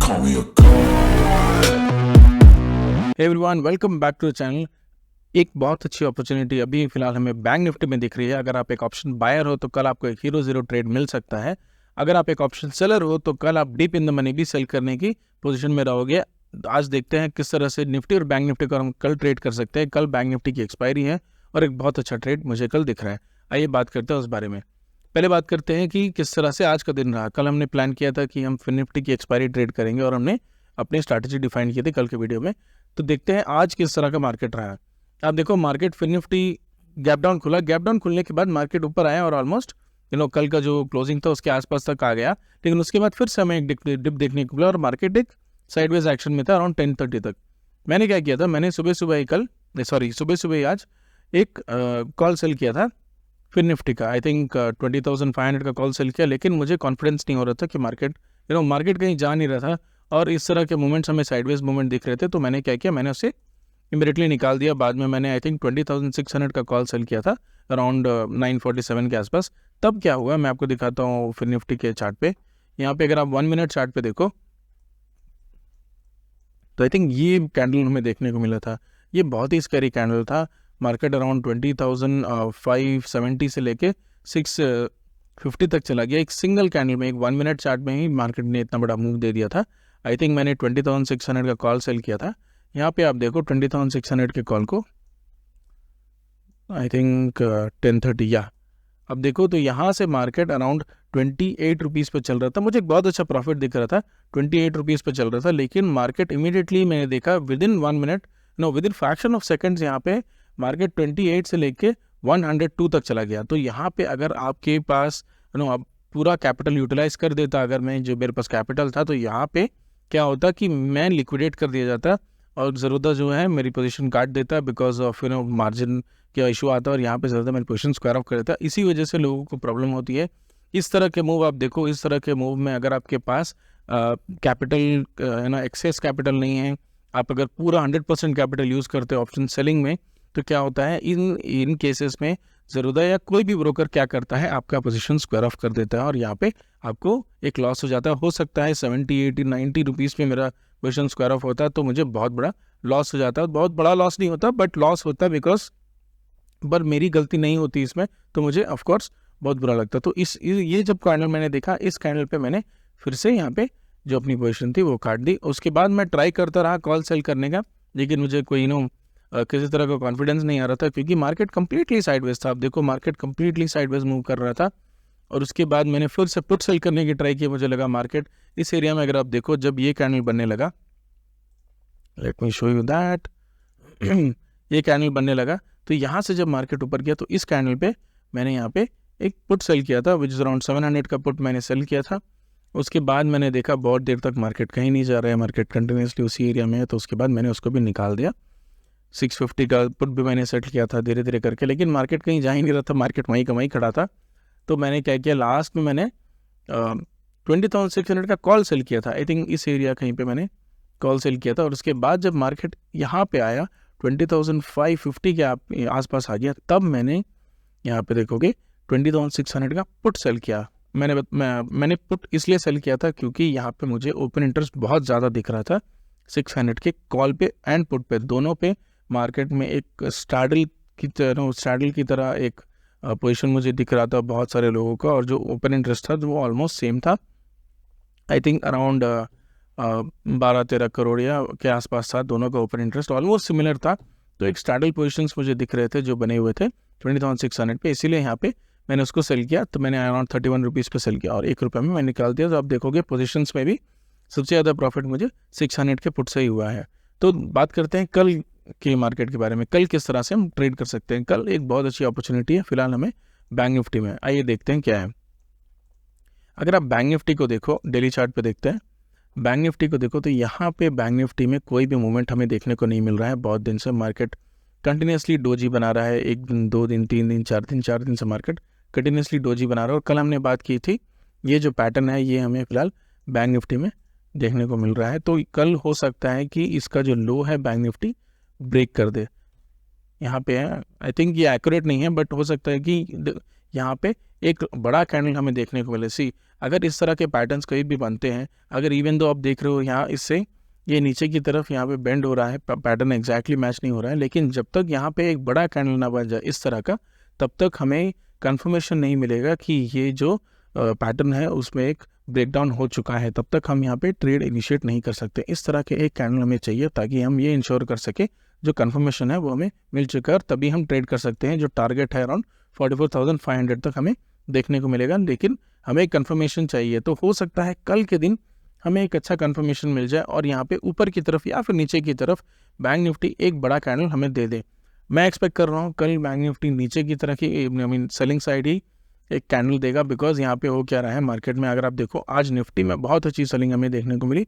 call me a god. Everyone welcome back to the channel. एक बहुत अच्छी opportunity अभी फिलहाल हमें बैंक निफ्टी में दिख रही है। अगर आप एक ऑप्शन बायर हो तो कल आपको एक हीरो जीरो ट्रेड मिल सकता है। अगर आप एक ऑप्शन सेलर हो तो कल आप डीप इन द मनी भी सेल करने की पोजीशन में रहोगे। आज देखते हैं किस तरह से निफ्टी और बैंक निफ्टी को हम कल ट्रेड कर सकते हैं। कल बैंक निफ्टी की एक्सपायरी है और एक बहुत अच्छा ट्रेड मुझे कल दिख रहा है। आइए बात करते हैं उस बारे में। पहले बात करते हैं कि किस तरह से आज का दिन रहा। कल हमने प्लान किया था कि हम फिर निफ्टी की एक्सपायरी ट्रेड करेंगे और हमने अपनी स्ट्रैटेजी डिफाइन की थी कल के वीडियो में। तो देखते हैं आज किस तरह का मार्केट रहा है। आप देखो मार्केट फिर निफ्टी गैप डाउन खुला। गैप डाउन खुलने के बाद मार्केट ऊपर आया और ऑलमोस्ट कल का जो क्लोजिंग था उसके आसपास तक आ गया। लेकिन उसके बाद फिर से हमें एक डिप देखने को मिला और मार्केट एक साइडवेज एक्शन में था अराउंड 10:30 तक। मैंने क्या किया था, मैंने सुबह ही आज एक कॉल सेल किया था फिर निफ्टी का। आई थिंक 20,500 का कॉल सेल किया। लेकिन मुझे कॉन्फिडेंस नहीं हो रहा था कि मार्केट कहीं जा नहीं रहा था और इस तरह के मूवमेंट्स हमें साइडवेज मूवमेंट दिख रहे थे। तो मैंने क्या किया, मैंने उसे इमीडिएटली निकाल दिया। बाद में मैंने आई थिंक 20,600 का कॉल सेल किया था अराउंड 9:47 के आसपास। तब क्या हुआ मैं आपको दिखाता हूँ फिर निफ्टी के चार्ट पे। यहाँ पे अगर आप 1 मिनट चार्ट पे देखो तो आई थिंक ये कैंडल हमें देखने को मिला था। ये बहुत ही स्कैरी कैंडल था। मार्केट अराउंड 20,570 से लेके 650 तक चला गया एक सिंगल कैंडल में। एक 1 मिनट चार्ट में ही मार्केट ने इतना बड़ा मूव दे दिया था। आई थिंक मैंने 20,600 का कॉल सेल किया था। यहाँ पे आप देखो 20,600 के कॉल को आई थिंक 10:30 या अब देखो तो यहाँ से मार्केट अराउंड 28 रुपीज़ पर चल रहा था। मुझे एक बहुत अच्छा प्रॉफिट दिख रहा था, 28 रुपीज़ पर चल रहा था। लेकिन मार्केट इमीडिएटली मैंने देखा विदिन फ्रैक्शन ऑफ सेकेंड्स यहाँ पे मार्केट 28 से लेके 102 तक चला गया। तो यहाँ पे अगर आपके पास अब पूरा कैपिटल यूटिलाइज कर देता, अगर मेरे पास कैपिटल था, तो यहाँ पे क्या होता कि मैं लिक्विडेट कर दिया जाता और ज़रूरत जो है मेरी पोजीशन काट देता बिकॉज ऑफ मार्जिन का इशू आता और यहाँ पे ज़्यादा मेरी पोजीशन स्क्वायर ऑफ कर देता। इसी वजह से लोगों को प्रॉब्लम होती है। इस तरह के मूव आप देखो, इस तरह के मूव में अगर आपके पास कैपिटल एक्सेस कैपिटल नहीं है, आप अगर पूरा 100% कैपिटल यूज़ करते हो ऑप्शन सेलिंग में, तो क्या होता है इन केसेस में ज़रूरत या कोई भी ब्रोकर क्या करता है, आपका पोजीशन स्क्वायर ऑफ कर देता है और यहाँ पे आपको एक लॉस हो जाता है। हो सकता है 70, 80, 90 रुपीज़ पे मेरा पोजीशन स्क्वायर ऑफ होता है तो मुझे बहुत बड़ा लॉस हो जाता है। बहुत बड़ा लॉस नहीं होता बट लॉस होता है बिकॉज पर मेरी गलती नहीं होती इसमें, तो मुझे ऑफकोर्स बहुत बुरा लगता। तो ये जब कैंडल मैंने देखा, इस कैंडल पे मैंने फिर से यहाँ पे जो अपनी पोजीशन थी वो काट दी। उसके बाद मैं ट्राई करता रहा कॉल सेल करने का, लेकिन मुझे कोई किसी तरह का कॉन्फिडेंस नहीं आ रहा था क्योंकि मार्केट कंप्लीटली साइडवेज था। आप देखो मार्केट कंप्लीटली साइडवेज मूव कर रहा था और उसके बाद मैंने फिर से पुट सेल करने की ट्राई की। मुझे लगा मार्केट इस एरिया में, अगर आप देखो जब ये कैंडल बनने लगा, let me show you that, ये कैंडल बनने लगा तो यहाँ से जब मार्केट ऊपर गया तो इस कैंडल पे मैंने यहाँ पे एक पुट सेल किया था विच इज़ अराउंड 700 का पुट मैंने सेल किया था। उसके बाद मैंने देखा बहुत देर तक मार्केट कहीं नहीं जा रहा है, मार्केट कंटिन्यूसली उसी एरिया में है, तो उसके बाद मैंने उसको भी निकाल दिया। 650 का पुट भी मैंने सेट किया था धीरे धीरे करके, लेकिन मार्केट कहीं जा ही नहीं रहा था, मार्केट वहीं का वहीं खड़ा था। तो मैंने क्या किया, लास्ट में मैंने 20,600 का कॉल सेल किया था। आई थिंक इस एरिया कहीं पे मैंने कॉल सेल किया था और उसके बाद जब मार्केट यहाँ पे आया 20,550 के आसपास आ गया, तब मैंने यहाँ पे देखोगे 20,600 का पुट सेल किया। मैंने पुट इसलिए सेल किया था क्योंकि यहाँ पे मुझे ओपन इंटरेस्ट बहुत ज़्यादा दिख रहा था 600 के कॉल पे एंड पुट पे, दोनों पे मार्केट में एक स्ट्रैडल की तरह एक पोजीशन मुझे दिख रहा था बहुत सारे लोगों का, और जो ओपन इंटरेस्ट था वो ऑलमोस्ट सेम था। आई थिंक अराउंड 12-13 करोड़ या के आसपास था, दोनों का ओपन इंटरेस्ट ऑलमोस्ट सिमिलर था। तो एक स्ट्रैडल पोजीशंस मुझे दिख रहे थे जो बने हुए थे 20,600 पे, इसीलिए यहाँ पे मैंने उसको सेल किया। तो मैंने अराउंड 31 रुपीज़ पे सेल किया और 1 रुपये में मैं निकाल दिया। तो आप देखोगे पोजीशंस में भी सबसे ज़्यादा प्रॉफिट मुझे 600 के पुट से ही हुआ है। तो बात करते हैं कल के मार्केट के बारे में, कल किस तरह से हम ट्रेड कर सकते हैं। कल एक बहुत अच्छी अपॉर्चुनिटी है फिलहाल हमें बैंक निफ्टी में। आइए देखते हैं क्या है। अगर आप बैंक निफ्टी को देखो, डेली चार्ट पे देखते हैं, बैंक निफ्टी को देखो तो यहाँ पे बैंक निफ्टी में कोई भी मूवमेंट हमें देखने को नहीं मिल रहा है। बहुत दिन से मार्केट कंटिन्यूसली डोजी बना रहा है, 1 दिन 2 दिन 3 दिन 4 दिन से मार्केट कंटिन्यूसली डोजी बना रहा है। और कल हमने बात की थी ये जो पैटर्न है ये हमें फिलहाल बैंक निफ्टी में देखने को मिल रहा है। तो कल हो सकता है कि इसका जो लो है बैंक निफ्टी ब्रेक कर दे। यहाँ पे है, आई थिंक ये एक्यूरेट नहीं है बट हो सकता है कि यहाँ पे एक बड़ा कैंडल हमें देखने को मिले। सी अगर इस तरह के पैटर्न्स कहीं भी बनते हैं, अगर इवन दो आप देख रहे हो यहाँ इससे ये नीचे की तरफ यहाँ पे बेंड हो रहा है, पैटर्न एग्जैक्टली मैच नहीं हो रहा है, लेकिन जब तक यहाँ पे एक बड़ा कैंडल ना बन जाए इस तरह का, तब तक हमें कंफर्मेशन नहीं मिलेगा कि ये जो पैटर्न है उसमें एक ब्रेकडाउन हो चुका है। तब तक हम यहाँ पे ट्रेड इनिशिएट नहीं कर सकते। इस तरह के एक कैंडल हमें चाहिए ताकि हम ये इंश्योर कर सके जो कंफर्मेशन है वो हमें मिल चुका है, और तभी हम ट्रेड कर सकते हैं। जो टारगेट है अराउंड 44,500 तक हमें देखने को मिलेगा, लेकिन हमें एक कंफर्मेशन चाहिए। तो हो सकता है कल के दिन हमें एक अच्छा कंफर्मेशन मिल जाए और यहाँ पे ऊपर की तरफ या फिर नीचे की तरफ बैंक निफ्टी एक बड़ा कैंडल हमें दे दे। मैं एक्सपेक्ट कर रहा हूँ कल बैंक निफ्टी नीचे की तरफ ही, आई मीन सेलिंग साइड ही एक कैंडल देगा, बिकॉज यहाँ पे हो क्या रहा है मार्केट में। अगर आप देखो आज निफ्टी में बहुत अच्छी सेलिंग हमें देखने को मिली।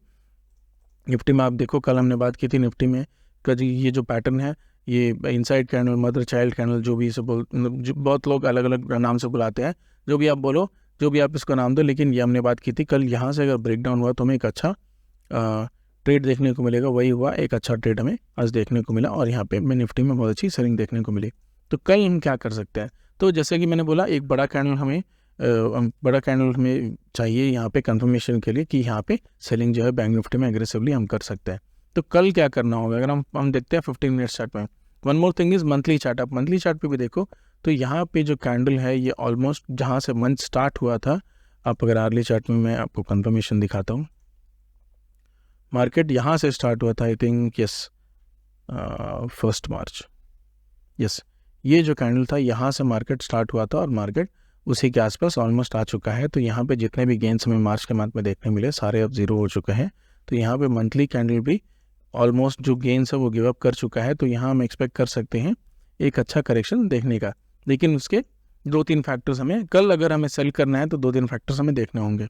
निफ्टी में आप देखो कल हमने बात की थी निफ्टी में कभी ये जो पैटर्न है, ये inside candle, mother child candle, जो भी इसे बहुत लोग अलग अलग नाम से बुलाते हैं, जो भी आप बोलो, जो भी आप इसको नाम दो, लेकिन ये हमने बात की थी कल यहाँ से अगर ब्रेकडाउन हुआ तो हमें एक अच्छा ट्रेड देखने को मिलेगा। वही हुआ, एक अच्छा ट्रेड हमें आज देखने को मिला और यहाँ पे हमें निफ्टी में बहुत अच्छी सेलिंग देखने को मिली। तो कल हम क्या कर सकते हैं, तो जैसे कि मैंने बोला एक बड़ा कैंडल हमें चाहिए यहाँ पे कंफर्मेशन के लिए कि यहाँ पे सेलिंग जो है बैंक निफ्टी में एग्रेसिवली हम कर सकते हैं। तो कल क्या करना होगा, अगर हम देखते हैं 15 मिनट्स चार्ट में। One more thing is monthly chart. आप मंथली चार्ट पे भी देखो तो यहाँ पे जो कैंडल है ये ऑलमोस्ट जहाँ से मंथ स्टार्ट हुआ था, आप अगर आर्ली चार्ट में मैं आपको कंफर्मेशन दिखाता हूँ, मार्केट यहाँ से स्टार्ट हुआ था, I think yes 1 March, yes ये जो कैंडल था यहाँ से मार्केट स्टार्ट हुआ था और मार्केट उसी के आसपास ऑलमोस्ट आ चुका है। तो यहाँ पे जितने भी गेंस हमें मार्च के मंथ में देखने मिले सारे अब जीरो हो चुके हैं। तो यहाँ पे मंथली कैंडल भी ऑलमोस्ट जो गेंस है वो गिव अप कर चुका है। तो यहाँ हम एक्सपेक्ट कर सकते हैं एक अच्छा करेक्शन देखने का, लेकिन उसके 2-3 फैक्टर्स हमें कल अगर हमें सेल करना है तो 2-3 फैक्टर्स हमें देखने होंगे।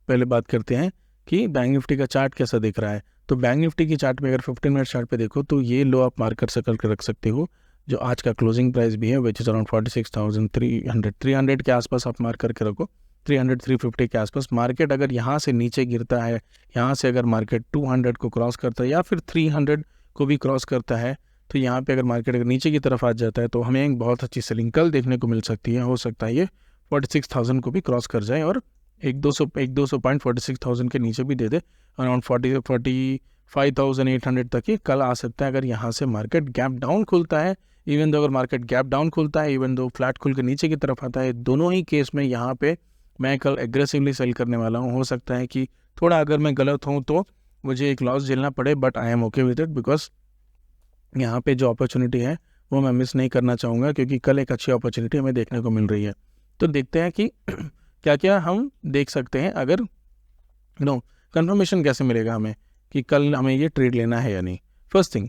पहले बात करते हैं कि बैंक निफ्टी का चार्ट कैसा दिख रहा है। तो बैंक निफ्टी की चार्ट में अगर 15 मिनट चार्ट पे देखो तो ये लो आप मार्कर सर्कल कर रख सकते हो, जो आज का क्लोजिंग प्राइस भी है विच इज़ अराउंड 46,300 के आसपास आप मार्क करके रखो, 300-350 के आसपास। मार्केट अगर यहाँ से नीचे गिरता है, यहाँ से अगर मार्केट 200 को क्रॉस करता है या फिर 300 को भी क्रॉस करता है, तो यहाँ पे अगर मार्केट अगर नीचे की तरफ आ जाता है तो हमें एक बहुत अच्छी सेलिंग कल देखने को मिल सकती है। हो सकता है ये 46,000 को भी क्रॉस कर जाए और 1-200 पॉइंट 46,000 के नीचे भी दे दे, अराउंड 45,800 तक ही कल आ सकता है। अगर यहाँ से मार्केट गैप डाउन खुलता है, इवन दो अगर मार्केट गैप डाउन खुलता है, इवन दो फ्लैट खुल के नीचे की तरफ आता है, दोनों ही केस में यहाँ पे मैं कल एग्रेसिवली सेल करने वाला हूँ। हो सकता है कि थोड़ा अगर मैं गलत हूँ तो मुझे एक लॉस झेलना पड़े, but I am okay with it, because यहाँ पे जो अपॉर्चुनिटी है वो मैं मिस नहीं करना चाहूँगा, क्योंकि कल एक अच्छी अपॉर्चुनिटी हमें देखने को मिल रही है। तो देखते हैं कि क्या क्या हम देख सकते हैं, अगर कंफर्मेशन कैसे मिलेगा हमें कि कल हमें ये ट्रेड लेना है या नहीं। फर्स्ट थिंग,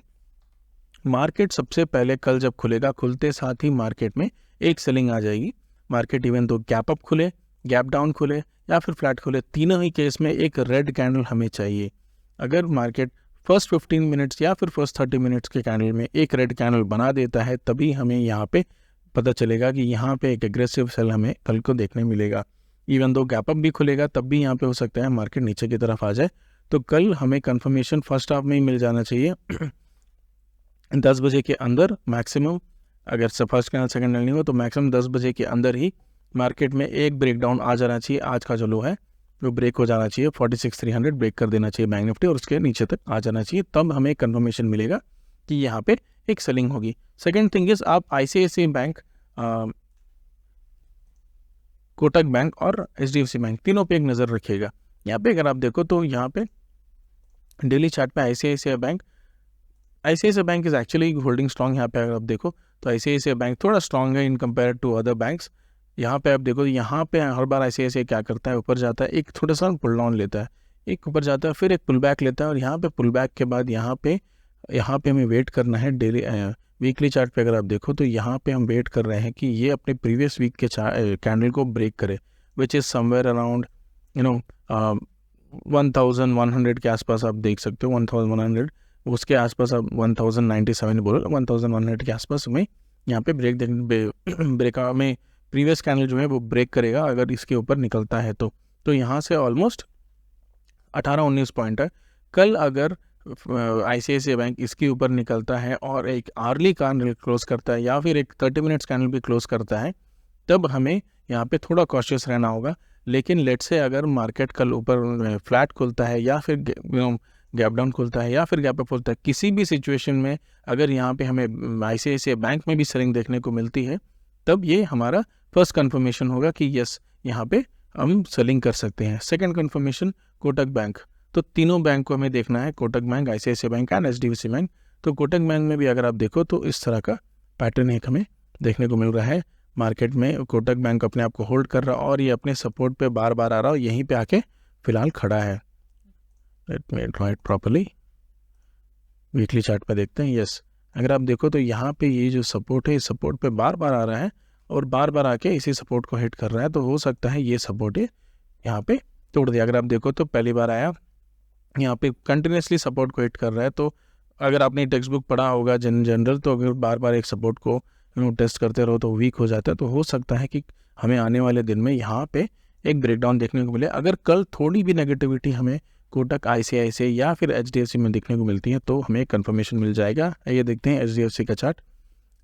मार्केट सबसे पहले कल जब खुलेगा, खुलते साथ ही मार्केट में एक सेलिंग आ जाएगी। मार्केट इवन तो गैप अप खुले, गैप डाउन खुले या फिर फ्लैट खुले, तीनों ही केस में एक रेड कैंडल हमें चाहिए। अगर मार्केट फर्स्ट 15 मिनट्स या फिर फर्स्ट 30 मिनट्स के कैंडल में एक रेड कैंडल बना देता है, तभी हमें यहाँ पे पता चलेगा कि यहाँ पे एक एग्रेसिव सेल हमें कल को देखने मिलेगा। इवन दो गैप अप भी खुलेगा तब भी यहाँ पे हो सकता है मार्केट नीचे की तरफ आ जाए। तो कल हमें कंफर्मेशन फर्स्ट हाफ में ही मिल जाना चाहिए 10 बजे के अंदर मैक्सिमम। अगर फर्स्ट कैंडल सेकंड कैंडल नहीं हो तो मैक्सिमम 10 बजे के अंदर ही मार्केट में एक ब्रेकडाउन आ जाना चाहिए। आज का जो लो है वो ब्रेक हो जाना चाहिए, 46,300 ब्रेक कर देना चाहिए बैंक निफ्टी और उसके नीचे तक आ जाना चाहिए, तब हमें कंफर्मेशन मिलेगा कि यहाँ पे एक सेलिंग होगी। सेकंड थिंग इज, आप ICICI बैंक, कोटक बैंक और HDFC बैंक तीनों पे एक नज़र रखिएगा। यहाँ पे अगर आप देखो तो यहाँ पे डेली चार्ट पे ICICI bank is actually holding strong. यहाँ पे अगर आप देखो तो ICICI बैंक थोड़ा स्ट्रॉन्ग है in compare to other banks. यहाँ पे आप देखो, यहाँ पे हर बार ICICI क्या करता है, ऊपर जाता है, एक थोड़ा सा पुल डाउन लेता है, एक ऊपर जाता है, फिर एक पुल बैक लेता है, और यहाँ पे पुल बैक के बाद यहाँ पे हमें वेट करना है। डेली वीकली चार्ट पे अगर आप देखो तो यहाँ पे हम वेट कर रहे हैं कि ये अपने प्रीवियस वीक के कैंडल को ब्रेक करे, विच इज़ समवेयर अराउंड 1100 के आसपास आप देख सकते हो, 1100 उसके आसपास आप 1097 बोलो, 1100 के आसपास में यहाँ पे ब्रेक में प्रीवियस कैंडल जो है वो ब्रेक करेगा अगर इसके ऊपर निकलता है तो यहाँ से ऑलमोस्ट 18-19 पॉइंट है। कल अगर ICICI बैंक इसके ऊपर निकलता है और एक आर्ली कैंडल क्लोज करता है या फिर एक 30 मिनट्स कैंडल भी क्लोज करता है, तब हमें यहाँ पे थोड़ा कॉशियस रहना होगा। लेकिन लेट्स से अगर मार्केट कल ऊपर फ्लैट खुलता है या फिर गैप डाउन खुलता है या फिर गैप अप खुलता है, किसी भी सिचुएशन में अगर यहाँ पे हमें ICICI बैंक में भी सेलिंग देखने को मिलती है, तब ये हमारा फर्स्ट कन्फर्मेशन होगा कि यस यहाँ पे हम सेलिंग कर सकते हैं। Second confirmation Kotak bank. तो तीनों बैंक को हमें देखना है, Kotak bank, ICICI bank and HDFC bank. तो कोटक बैंक में भी अगर आप देखो तो इस तरह का पैटर्न एक हमें देखने को मिल रहा है मार्केट में। कोटक बैंक अपने आप को होल्ड कर रहा है और ये अपने सपोर्ट पे बार बार आ रहा है, यहीं पे आके फिलहाल खड़ा है। Let me draw it properly. Weekly chart पे देखते हैं। यस, अगर आप देखो तो यहाँ पे ये जो सपोर्ट है, इस सपोर्ट पे बार बार आ रहा है और बार बार आके इसी सपोर्ट को हिट कर रहा है। तो हो सकता है ये सपोर्ट है यहाँ पे तोड़ दिया। अगर आप देखो तो पहली बार आया, यहाँ पे कंटिन्यूसली सपोर्ट को हिट कर रहा है। तो अगर आपने टेक्स्ट बुक पढ़ा होगा जनरल, तो अगर बार बार एक सपोर्ट को टेस्ट करते रहो तो वीक हो जाता है। तो हो सकता है कि हमें आने वाले दिन में यहाँ पे एक ब्रेकडाउन देखने को मिले। अगर कल थोड़ी भी नेगेटिविटी हमें कोटक, ICICI या फिर HDFC में देखने को मिलती है तो हमें कंफर्मेशन मिल जाएगा। ये देखते हैं HDFC का चार्ट।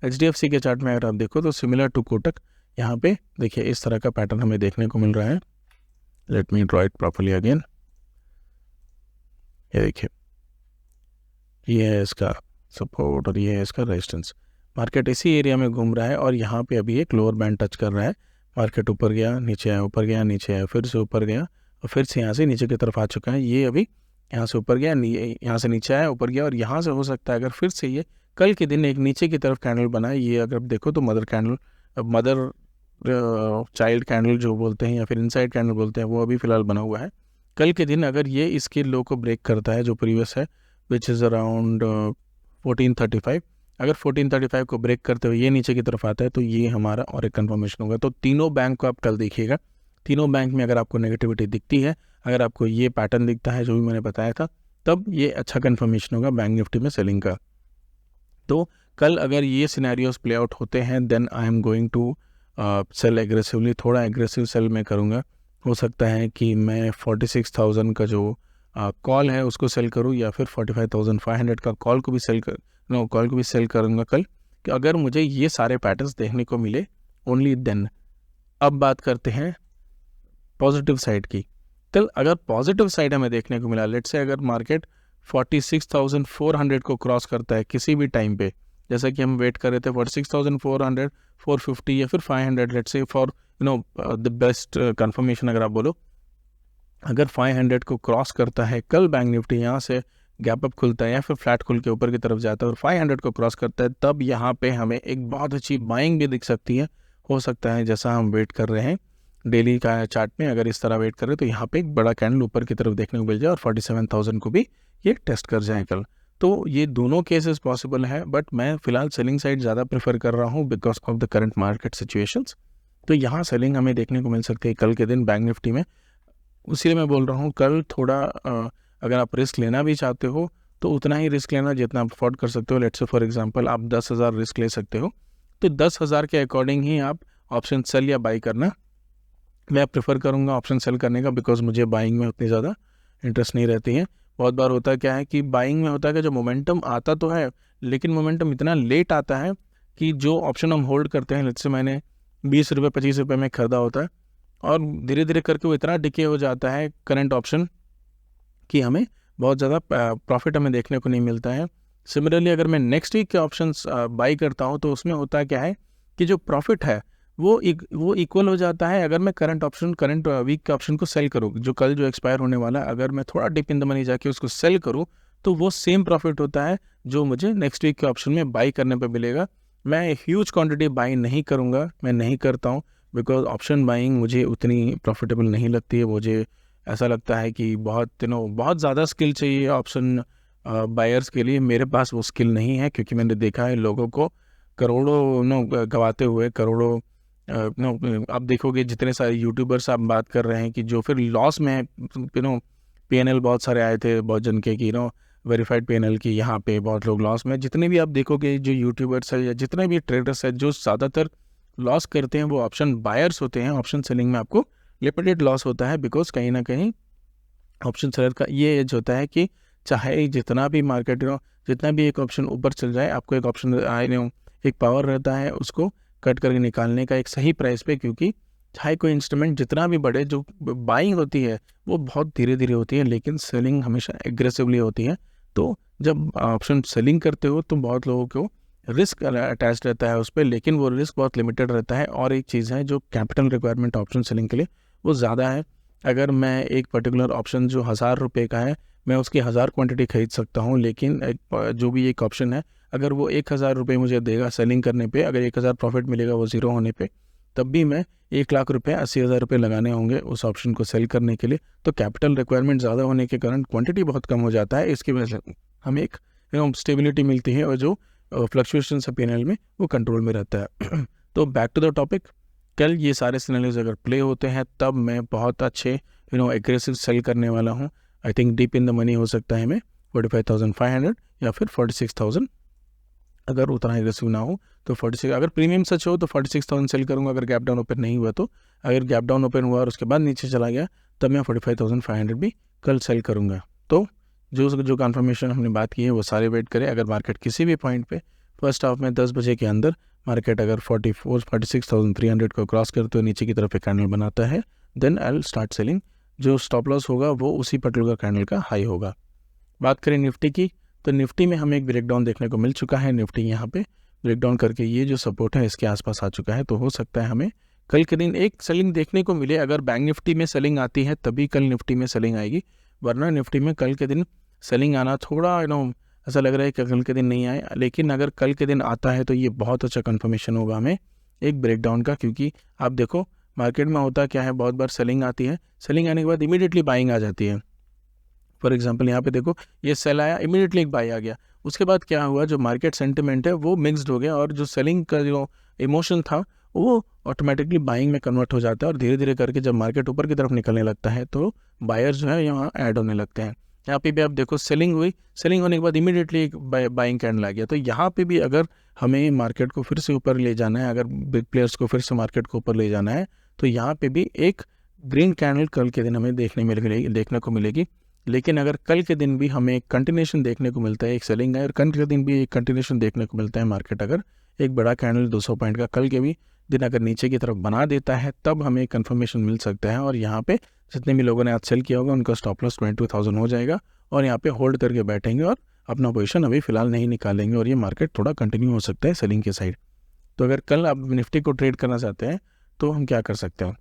HDFC के चार्ट में अगर आप देखो तो सिमिलर टू कोटक, यहाँ पे देखिए इस तरह का पैटर्न हमें देखने को मिल रहा है। Let me draw it properly again. ये देखिए, ये है इसका सपोर्ट और ये है इसका रेजिस्टेंस। मार्केट इसी एरिया में घूम रहा है और यहाँ पे अभी एक लोअर बैंड टच कर रहा है। मार्केट ऊपर गया, नीचे आया, ऊपर गया, नीचे आया, फिर से ऊपर गया और फिर से यहाँ से नीचे की तरफ आ चुका है। ये अभी यहाँ से ऊपर गया, यहाँ से नीचे आया, ऊपर गया और यहाँ से हो सकता है अगर फिर से ये कल के दिन एक नीचे की तरफ कैंडल बना है। ये अगर आप देखो तो mother candle, mother child candle जो बोलते हैं या फिर इनसाइड कैंडल बोलते हैं, वो अभी फिलहाल बना हुआ है। कल के दिन अगर ये इसके लो को ब्रेक करता है जो प्रीवियस है, विच इज़ अराउंड 1435, अगर 1435 को ब्रेक करते हुए ये नीचे की तरफ आता है तो ये हमारा और एक कन्फर्मेशन होगा। तो तीनों बैंक को आप कल देखिएगा, तीनों बैंक में अगर आपको नेगेटिविटी दिखती है, अगर आपको ये पैटर्न दिखता है जो भी मैंने बताया था, तब ये अच्छा कन्फर्मेशन होगा बैंक निफ्टी में सेलिंग का। तो कल अगर ये सिनेरियोस प्ले आउट होते हैं then I am going to sell aggressively, थोड़ा एग्रेसिव सेल मैं करूँगा। हो सकता है कि मैं 46,000 का जो कॉल है उसको सेल करूँ या फिर 45,500 का कॉल को भी सेल करूँगा कल, कि अगर मुझे ये सारे पैटर्न्स देखने को मिले ओनली देन। अब बात करते हैं पॉजिटिव साइड की। तो अगर पॉजिटिव साइड हमें देखने को मिला, लेट्स से अगर मार्केट 46,400 को क्रॉस करता है किसी भी टाइम पे, जैसा कि हम वेट कर रहे थे 46,400, 450 या फिर 500, let's say for the best confirmation अगर आप बोलो, अगर 500 को क्रॉस करता है कल बैंक निफ्टी, यहाँ से गैप अप खुलता है या फिर फ्लैट खुल के ऊपर की तरफ जाता है और 500 को क्रॉस करता है, तब यहाँ पे हमें एक बहुत अच्छी बाइंग भी दिख सकती है। हो सकता है जैसा हम वेट कर रहे हैं डेली का चार्ट में, अगर इस तरह वेट कर रहे हैं तो यहाँ पे एक बड़ा कैंडल ऊपर की तरफ देखने को मिल जाए और 47,000 को भी ये टेस्ट कर जाए कल। तो ये दोनों केसेस पॉसिबल है, बट मैं फिलहाल सेलिंग साइड ज़्यादा प्रेफर कर रहा हूँ because of the current market situations. तो यहाँ सेलिंग हमें देखने को मिल सकती है कल के दिन बैंक निफ्टी में। उसीलिए मैं बोल रहा हूँ कल थोड़ा अगर आप रिस्क लेना भी चाहते हो तो उतना ही रिस्क लेना जितना आप अफोर्ड कर सकते हो। लेट्स से फॉर एग्जांपल आप 10,000 रिस्क ले सकते हो, तो 10,000 के अकॉर्डिंग ही आप ऑप्शन सेल या बाई करना। मैं प्रेफर करूँगा ऑप्शन सेल करने का बिकॉज मुझे बाइंग में उतनी ज़्यादा इंटरेस्ट नहीं रहती है। बहुत बार होता क्या है कि बाइंग में होता है कि जो मोमेंटम आता तो है लेकिन मोमेंटम इतना लेट आता है कि जो ऑप्शन हम होल्ड करते हैं, लेट्स से मैंने 20 रुपये 25 रुपये में ख़रीदा होता है और धीरे धीरे करके वो इतना डिके हो जाता है करंट ऑप्शन कि हमें बहुत ज़्यादा प्रॉफिट हमें देखने को नहीं मिलता है। सिमिलरली अगर मैं नेक्स्ट वीक के ऑप्शंस बाई करता हूँ तो उसमें होता क्या है कि जो प्रॉफिट है वो इक्वल हो जाता है अगर मैं करंट वीक के ऑप्शन को सेल करूँ, जो कल जो एक्सपायर होने वाला है, अगर मैं थोड़ा डिप इन द मनी जाके उसको सेल करूँ तो वो सेम प्रॉफिट होता है जो मुझे नेक्स्ट वीक के ऑप्शन में बाई करने पर मिलेगा। मैं ह्यूज क्वांटिटी बाई नहीं करूँगा, मैं नहीं करता हूँ बिकॉज ऑप्शन बाइंग मुझे उतनी प्रॉफिटेबल नहीं लगती है। मुझे ऐसा लगता है कि बहुत ज़्यादा स्किल चाहिए ऑप्शन बायर्स के लिए। मेरे पास वो स्किल नहीं है क्योंकि मैंने देखा है लोगों को करोड़ों गवाते हुए, करोड़ों आप देखोगे जितने सारे यूट्यूबर्स आप बात कर रहे हैं कि जो फिर लॉस में है। PNL बहुत सारे आए थे बहुत जन के कि वेरीफाइड PNL की, यहाँ पे बहुत लोग लॉस में। जितने भी आप देखोगे जो यूट्यूबर्स है या जितने भी ट्रेडर्स है जो ज़्यादातर लॉस करते हैं वो ऑप्शन बायर्स होते हैं। ऑप्शन सेलिंग में आपको लिमिटेड लॉस होता है बिकॉज कहीं ना कहीं ऑप्शन सेलर का ये एज होता है कि चाहे जितना भी मार्केट जितना भी एक ऑप्शन ऊपर चल जाए, आपको एक ऑप्शन एक पावर रहता है उसको कट करके निकालने का एक सही प्राइस पे, क्योंकि चाहे कोई इंस्ट्रूमेंट जितना भी बढ़े, जो बाइंग होती है वो बहुत धीरे धीरे होती है, लेकिन सेलिंग हमेशा एग्रेसिवली होती है। तो जब ऑप्शन सेलिंग करते हो तो बहुत लोगों को रिस्क अटैच रहता है उस पर, लेकिन वो रिस्क बहुत लिमिटेड रहता है। और एक चीज़ है, जो कैपिटल रिक्वायरमेंट ऑप्शन सेलिंग के लिए वो ज़्यादा है। अगर मैं एक पर्टिकुलर ऑप्शन जो 1000 रुपये का है, मैं उसकी 1000 क्वांटिटी खरीद सकता हूँ, लेकिन जो भी एक ऑप्शन है, अगर वो 1000 रुपये मुझे देगा सेलिंग करने पे, अगर 1000 प्रॉफिट मिलेगा वो ज़ीरो होने पे, तब भी मैं 1,00,000 रुपये 80,000 रुपये लगाने होंगे उस ऑप्शन को सेल करने के लिए। तो कैपिटल रिक्वायरमेंट ज़्यादा होने के कारण क्वांटिटी बहुत कम हो जाता है। इसकी वजह से हमें एक स्टेबिलिटी मिलती है, और जो फ्लक्चुएशन है पीएनएल में वो कंट्रोल में रहता है। तो बैक टू द टॉपिक, कल ये सारे सिनेरियोज अगर प्ले होते हैं तब मैं बहुत अच्छे एग्रेसिव सेल करने वाला हूँ। I think deep in the money हो सकता है मैं 45,500 या फिर 46,000, अगर उतना एग्रेसिव ना हो तो 46, अगर प्रीमियम सच हो तो 46,000 सेल करूँगा अगर गैप डाउन ओपन नहीं हुआ तो। अगर गैप डाउन ओपन हुआ और उसके बाद नीचे चला गया तब मैं 45,500 भी कल सेल करूँगा। तो जो कन्फर्मेशन हमने बात की है वो सारे वेट करें। अगर मार्केट किसी भी पॉइंट पे फर्स्ट हाफ में 10 बजे के अंदर मार्केट अगर 46,300 को क्रॉस करते हुए नीचे की तरफ एक कैंडल बनाता है, then I will start selling. जो स्टॉप लॉस होगा वो उसी पर्टिकुलर कैंडल का हाई होगा। बात करें निफ्टी की, तो निफ्टी में हमें एक ब्रेकडाउन देखने को मिल चुका है। निफ्टी यहाँ पे ब्रेकडाउन करके ये जो सपोर्ट है इसके आसपास आ चुका है। तो हो सकता है हमें कल के दिन एक सेलिंग देखने को मिले। अगर बैंक निफ्टी में सेलिंग आती है तभी कल निफ्टी में सेलिंग आएगी, वरना निफ्टी में कल के दिन सेलिंग आना थोड़ा ऐसा लग रहा है कि कल के दिन नहीं आए। लेकिन अगर कल के दिन आता है तो ये बहुत अच्छा कन्फर्मेशन होगा हमें एक ब्रेकडाउन का, क्योंकि आप देखो मार्केट में होता क्या है, बहुत बार सेलिंग आती है, सेलिंग आने के बाद इमीडिएटली बाइंग आ जाती है। फॉर एग्जांपल यहाँ पे देखो ये सेल आया, इमीडिएटली एक बाई आ गया। उसके बाद क्या हुआ, जो मार्केट सेंटिमेंट है वो मिक्स्ड हो गया, और जो सेलिंग का जो इमोशन था वो ऑटोमेटिकली बाइंग में कन्वर्ट हो जाता है। और धीरे धीरे करके जब मार्केट ऊपर की तरफ निकलने लगता है तो बायर जो है यहाँ ऐड होने लगते हैं। यहाँ पे भी आप देखो सेलिंग हुई, सेलिंग होने के बाद इमीडिएटली एक बाइंग कैंडल आ गया। तो यहाँ पे भी अगर हमें मार्केट को फिर से ऊपर ले जाना है, अगर बिग प्लेयर्स को फिर से मार्केट को ऊपर ले जाना है, तो यहाँ पे भी एक ग्रीन कैंडल कल के दिन हमें देखने को मिलेगी। लेकिन अगर कल के दिन भी हमें कंटिन्यूशन देखने को मिलता है, एक सेलिंग है, और कल के दिन भी एक कंटिन्यूशन देखने को मिलता है, मार्केट अगर एक बड़ा कैंडल 200 पॉइंट का कल के भी दिन अगर नीचे की तरफ बना देता है, तब हमें कंफर्मेशन मिल सकता है। और यहाँ पे जितने भी लोगों ने आज सेल किया होगा उनका स्टॉप लॉस 22,000 हो जाएगा, और यहाँ पे होल्ड करके बैठेंगे और अपना पोजीशन अभी फिलहाल नहीं निकालेंगे, और ये मार्केट थोड़ा कंटिन्यू हो सकता है सेलिंग के साइड। तो अगर कल आप निफ्टी को ट्रेड करना चाहते हैं तो हम क्या कर सकते हैं,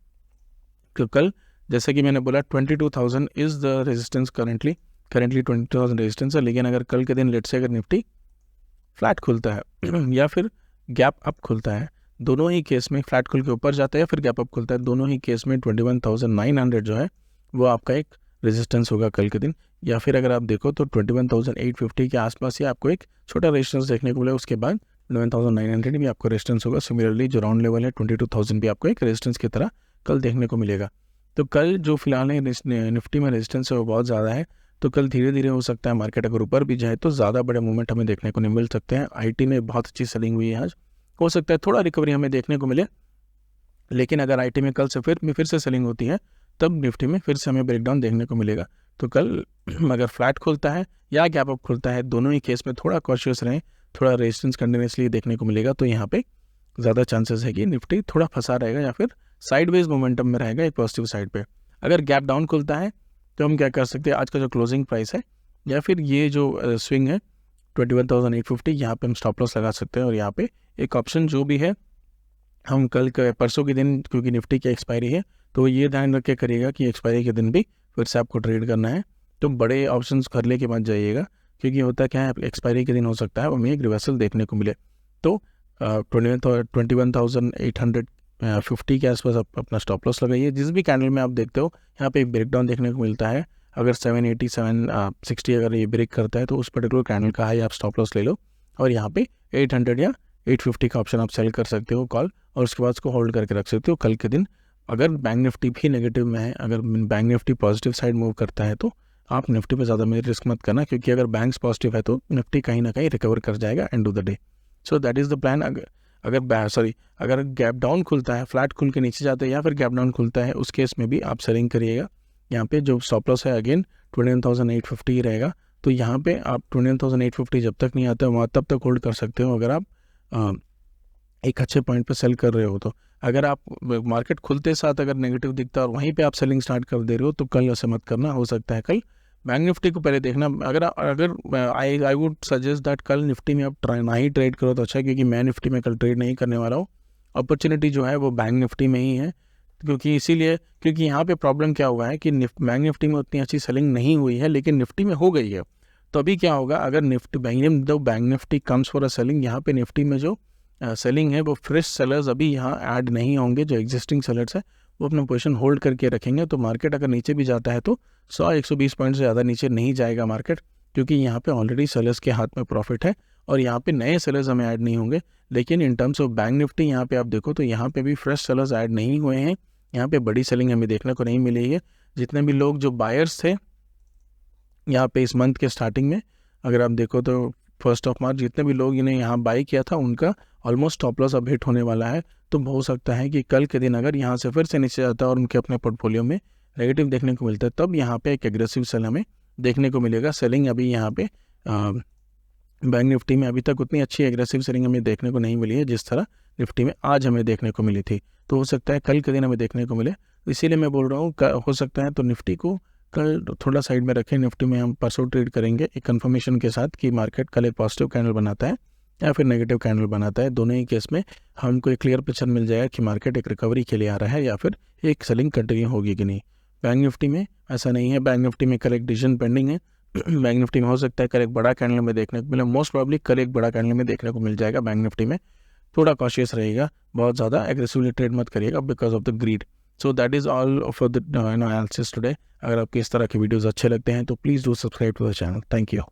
तो कल जैसे कि मैंने बोला 22,000 is the resistance, currently 22,000 resistance है। लेकिन अगर कल के दिन लेट से अगर निफ्टी फ्लैट खुलता है या फिर गैप अप खुलता है, दोनों ही केस में फ्लैट खुल के ऊपर जाता है या फिर गैप अप खुलता है, दोनों ही केस में 21,900 जो है वो आपका एक रेजिस्टेंस होगा कल के दिन। या फिर अगर आप देखो तो 21,850 के आसपास ही आपको एक छोटा रेजिस्टेंस देखने को मिलेगा, उसके बाद 21,900 भी आपको रेजिस्टेंस होगा। सिमिलरली जो राउंड लेवल है 22,000 भी आपको एक रेजिस्टेंस की तरह कल देखने को मिलेगा। तो कल जो फिलहाल निफ्टी में रेजिस्टेंस है वो बहुत ज़्यादा है, तो कल धीरे धीरे हो सकता है मार्केट अगर ऊपर भी जाए तो ज़्यादा बड़े मूवमेंट हमें देखने को नहीं मिल सकते हैं। आईटी में बहुत अच्छी सेलिंग हुई है आज, हो सकता है थोड़ा रिकवरी हमें देखने को मिले। लेकिन अगर आईटी में कल से फिर से सेलिंग होती है तब निफ्टी में फिर से हमें ब्रेकडाउन देखने को मिलेगा। तो कल अगर फ्लैट खुलता है या गैप अप खुलता है, दोनों ही केस में थोड़ा कॉशियस रहें, थोड़ा रेजिस्टेंस कंटिन्यूसली देखने को मिलेगा। तो यहाँ पे ज़्यादा चांसेस है कि निफ्टी थोड़ा फंसा रहेगा या फिर साइडवेज मोमेंटम में रहेगा एक पॉजिटिव साइड पे। अगर गैप डाउन खुलता है तो हम क्या कर सकते हैं, आज का जो क्लोजिंग प्राइस है या फिर ये जो स्विंग है 21,850, यहाँ पे हम स्टॉप लॉस लगा सकते हैं। और यहाँ पे एक ऑप्शन जो भी है हम कल परसों के दिन, क्योंकि निफ्टी की एक्सपायरी है, तो ये ध्यान रख के करिएगा कि एक्सपायरी के दिन भी फिर से आपको ट्रेड करना है तो बड़े ऑप्शंस कर ले के मत जाइएगा, क्योंकि होता क्या है एक्सपायरी के दिन हो सकता है हमें एक रिवर्सल देखने को मिले। तो 21,850 के आसपास आप अपना स्टॉप लॉस लगाइए। जिस भी कैंडल में आप देखते हो यहाँ पे एक ब्रेकडाउन देखने को मिलता है, अगर 780 760 अगर ये ब्रेक करता है तो उस पर्टिकुलर कैंडल का हाई आप स्टॉप लॉस ले लो, और यहाँ पे 800 या 850 का ऑप्शन आप सेल कर सकते हो कॉल, और उसके बाद उसको होल्ड करके रख सकते हो कल के दिन। अगर बैंक निफ्टी भी नेगेटिव में है, अगर bank Nifty positive side move करता है तो आप निफ्टी पे ज़्यादा में रिस्क मत करना, क्योंकि अगर बैंक्स पॉजिटिव है तो निफ्टी कहीं ना कहीं रिकवर कर जाएगा end of the day. So that is the plan. अगर गैप डाउन खुलता है, फ्लैट खुल के नीचे जाता है या फिर गैप डाउन खुलता है, उस केस में भी आप सेलिंग करिएगा। यहाँ पे जो स्टॉप लॉस है अगेन 21,850 ही रहेगा, तो यहाँ पे आप 21,850 जब तक नहीं आता वहाँ तब तक होल्ड कर सकते हो। अगर आप एक अच्छे पॉइंट पे सेल कर रहे हो तो अगर आप मार्केट खुलते साथ अगर नेगेटिव दिखता है और वहीं पे आप सेलिंग स्टार्ट कर दे रहे हो तो कल ऐसे मत करना, हो सकता है कल बैंक निफ्टी को पहले देखना। अगर आई वुड सजेस्ट दैट कल निफ्टी में आप ना ही ट्रेड करो तो अच्छा, क्योंकि मैं निफ्टी में कल ट्रेड नहीं करने वाला हूँ। अपॉर्चुनिटी जो है वो बैंक निफ्टी में ही है, क्योंकि यहाँ पे प्रॉब्लम क्या हुआ है कि बैंक निफ्टी में उतनी अच्छी सेलिंग नहीं हुई है लेकिन निफ्टी में हो गई है। तो अभी क्या होगा, अगर bank Nifty comes for a selling, यहाँ पे निफ्टी में जो सेलिंग है वो फ्रेश सेलर्स अभी यहाँ ऐड नहीं होंगे। जो एग्जिस्टिंग सेलर्स है वो अपना पोजीशन होल्ड करके रखेंगे। तो मार्केट अगर नीचे भी जाता है तो 100-120 पॉइंट से ज़्यादा नीचे नहीं जाएगा मार्केट, क्योंकि यहाँ पे ऑलरेडी सेलर्स के हाथ में प्रॉफिट है और यहाँ पे नए सेलर्स हमें ऐड नहीं होंगे। लेकिन in terms of bank Nifty यहाँ पे आप देखो तो यहाँ पे भी फ्रेश सेलर्स ऐड नहीं हुए हैं, यहाँ पे बड़ी सेलिंग हमें देखने को नहीं मिली है। जितने भी लोग जो बायर्स थे यहाँ पे इस मंथ के स्टार्टिंग में, अगर आप देखो तो 1 मार्च जितने भी लोग इन्हें यहाँ बाई किया था उनका ऑलमोस्ट स्टॉप लॉस अब हिट होने वाला है। तो हो सकता है कि कल के दिन अगर यहाँ से फिर से नीचे जाता है और उनके अपने पोर्टफोलियो में नेगेटिव देखने को मिलता है तब यहाँ पे एक एग्रेसिव सेल हमें देखने को मिलेगा। सेलिंग अभी यहाँ पे बैंक निफ्टी में अभी तक उतनी अच्छी एग्रेसिव सेलिंग हमें देखने को नहीं मिली है जिस तरह निफ्टी में आज हमें देखने को मिली थी। तो हो सकता है कल के दिन हमें देखने को मिले, इसीलिए मैं बोल रहा हूँ हो सकता है तो निफ्टी को कल थोड़ा साइड में रखें। निफ्टी में हम परसों ट्रेड करेंगे एक कंफर्मेशन के साथ कि मार्केट कल एक पॉजिटिव कैंडल बनाता है या फिर नेगेटिव कैंडल बनाता है। दोनों ही केस में हमको एक क्लियर पिक्चर मिल जाएगा कि मार्केट एक रिकवरी के लिए आ रहा है या फिर एक सेलिंग कंटिन्यू होगी कि नहीं। बैंक निफ्टी में ऐसा नहीं है, बैंक निफ्टी में कल एक डिसीजन पेंडिंग है। बैंक निफ्टी में हो सकता है कल एक बड़ा कैंडल में देखने को मिले, मोस्ट प्रोबेबली कल एक बड़ा कैंडल में देखने को मिल जाएगा। बैंक निफ्टी में थोड़ा कॉशियस रहेगा, बहुत ज़्यादा एग्रेसिवली ट्रेड मत करिएगा because of the greed. So that is all for the analysis today. अगर आपको इस तरह के वीडियोस अच्छे लगते हैं तो please do subscribe to the channel. Thank you.